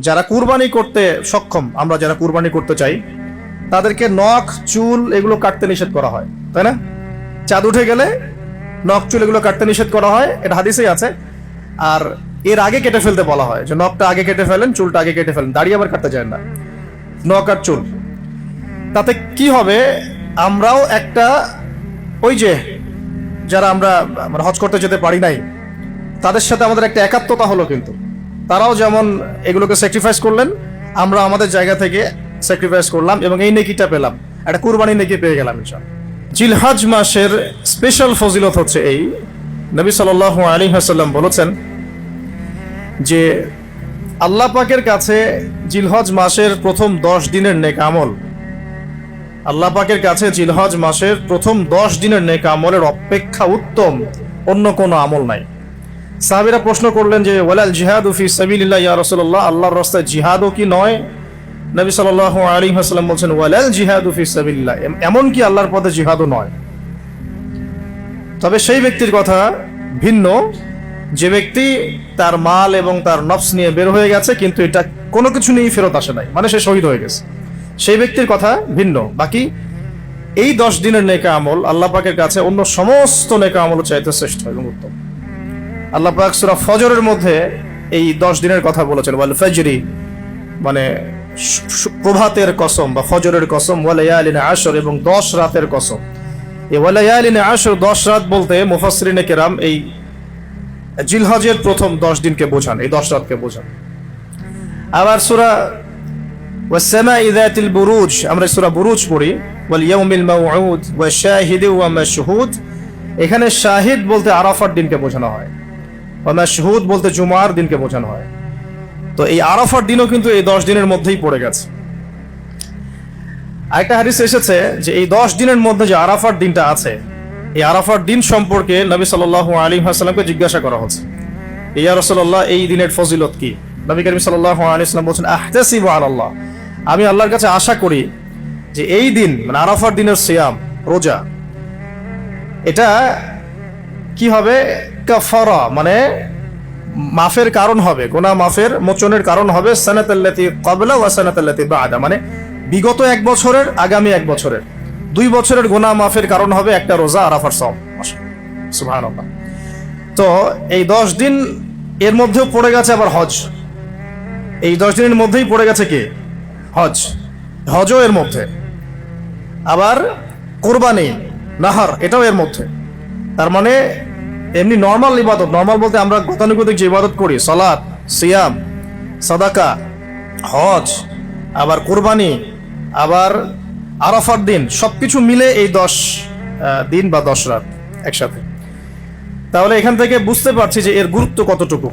যারা কুরবানি করতে সক্ষম, আমরা যারা কুরবানি করতে চাই, তাদেরকে নখ চুল এগুলো কাটতে নিষেধ করা হয়, তাই না? চাঁদ উঠে গেলে নখ চুল এগুলো কাটতে নিষেধ করা হয়, এটা হাদিসেই আছে। আর এর আগে কেটে ফেলতে বলা হয়, যে নখটা আগে কেটে ফেলেন, চুলটা আগে কেটে ফেলেন, দাড়ি আবার কাটতে যায় না, নখ আর চুল। তাতে কি হবে, আমরাও একটা, ওই যে যারা আমরা হজ করতে যেতে পারি নাই, তাদের সাথে আমাদের একটা একাত্মতা হলো, কিন্তু তারাও যেমন এগুলোকে স্যাক্রিফাইস করলেন, আমরা আমাদের জায়গা থেকে স্যাক্রিফাইস করলাম এবং এই নেকিটা পেলাম, একটা কুরবানি নেকি পেয়ে গেলাম ইনশাআল্লাহ। জিলহজ মাসের স্পেশাল ফজিলত হচ্ছে এই, নবী সাল্লাল্লাহু আলাইহি ওয়াসাল্লাম বলেছেন যে আল্লাহ পাকের কাছে জিলহজ মাসের প্রথম 10 দিনের নেক আমল, আল্লাহ পাকের কাছে জিলহজ মাসের প্রথম 10 দিনের নেক আমলের অপেক্ষা উত্তম অন্য কোনো আমল নাই। সাহাবীরা প্রশ্ন করলেন যে ওয়ালাল জিহাদু ফি সাবিলিল্লাহ ইয়া রাসূলুল্লাহ, আল্লাহর রাস্তায় জিহাদও কি নয়? নবী সাল্লাল্লাহু আলাইহি ওয়াসাল্লাম বলেন ওয়ালাল জিহাদু ফি সাবিলিল্লাহ, এমন কি আল্লাহর পথে জিহাদও নয়। তবে সেই ব্যক্তির কথা ভিন্ন, যে ব্যক্তি তার মাল এবং তার নফস নিয়ে বের হয়ে গেছে কিন্তু এটা কোনো কিছু নিয়েই ফেরত আসে নাই, মানে সে শহীদ হয়ে গেছে, সেই ব্যক্তির কথা ভিন্ন। বাকি এই 10 দিনের নেক আমল আল্লাহ পাকের কাছে অন্য সমস্ত নেক আমল চাইতে শ্রেষ্ঠ এবং উত্তম। আল্লাহ পাক সূরা ফজরের মধ্যে এই 10 দিনের কথা বলেছেন, ওয়াল ফাজরি মানে প্রভাতের কসম বা ফজরের কসম, ওয়া লায়ালিন আশর এবং 10 রাতের কসম। এই ওয়া লায়ালিন আশর 10 রাত বলতে মুফাসসিরিনে কেরাম এই জিলহজের প্রথম 10 দিনকে বোঝান, এই 10 রাতকে বোঝান। আবার সূরা ওয়াস সামাই যাতিল বুরুজ, আমরা সূরা বুরুজ পড়ি, ওয়াল ইয়াউমিল মাউউদ ওয়া শাহিদি ওয়া মাশহুদ, এখানে শাহিদ বলতে আরাফার দিনকে বোঝানো হয়, ওয়া মাশহুদ বলতে জুমার দিনকে বোঝানো হয়। তো এই আরাফার দিনও কিন্তু এই 10 দিনের মধ্যেই পড়ে গেছে। আরেকটা হাদিস এসেছে যে এই 10 দিনের মধ্যে যে আরাফার দিনটা আছে, এই আরাফার দিন সম্পর্কে নবী সাল্লাল্লাহু আলাইহি ওয়াসাল্লামকে জিজ্ঞাসা করা হচ্ছে, ইয়া রাসূলুল্লাহ এই দিনের ফজিলত কি? নবী করিম সাল্লাল্লাহু আলাইহি ওয়াসাল্লাম বলেন আহতাসিবু আলাল্লাহ, আমি আল্লাহর কাছে আশা করি যে এই দিন মানে আরাফার দিনের সিয়াম রোজা, এটা কি হবে, কাফারা মানে মাফের কারণ হবে, গুনাহ মাফের মোচনের কারণ হবে, সানাতাল্লাতি ক্বাবলা ওয়া সানাতাল্লাতি বাদা, মানে বিগত 1 বছরের আগামী 1 বছরের 2 বছরের গুনাহ মাফের কারণ হবে একটা রোজা আরাফার সাওম। সুবহানাল্লাহ। তো এই 10 দিন এর মধ্যেও পড়ে গেছে আবার হজ, এই 10 দিনের মধ্যেই পড়ে গেছে কি হজ, হজও এর মধ্যে, আবার কুরবানি নাহার এটাও এর মধ্যে। তার মানে এমনি নর্মাল ইবাদত, নর্মাল বলতে আমরা গতানুগতিক যে ইবাদত করি, সালাত, সিয়াম, সাদাকা, হজ, আবার কুরবানি, আবার আরাফার দিন, সবকিছু মিলে এই 10 দিন বা 10 রাত একসাথে। তাহলে এখান থেকে বুঝতে পারছি যে এর গুরুত্ব কতটুকু।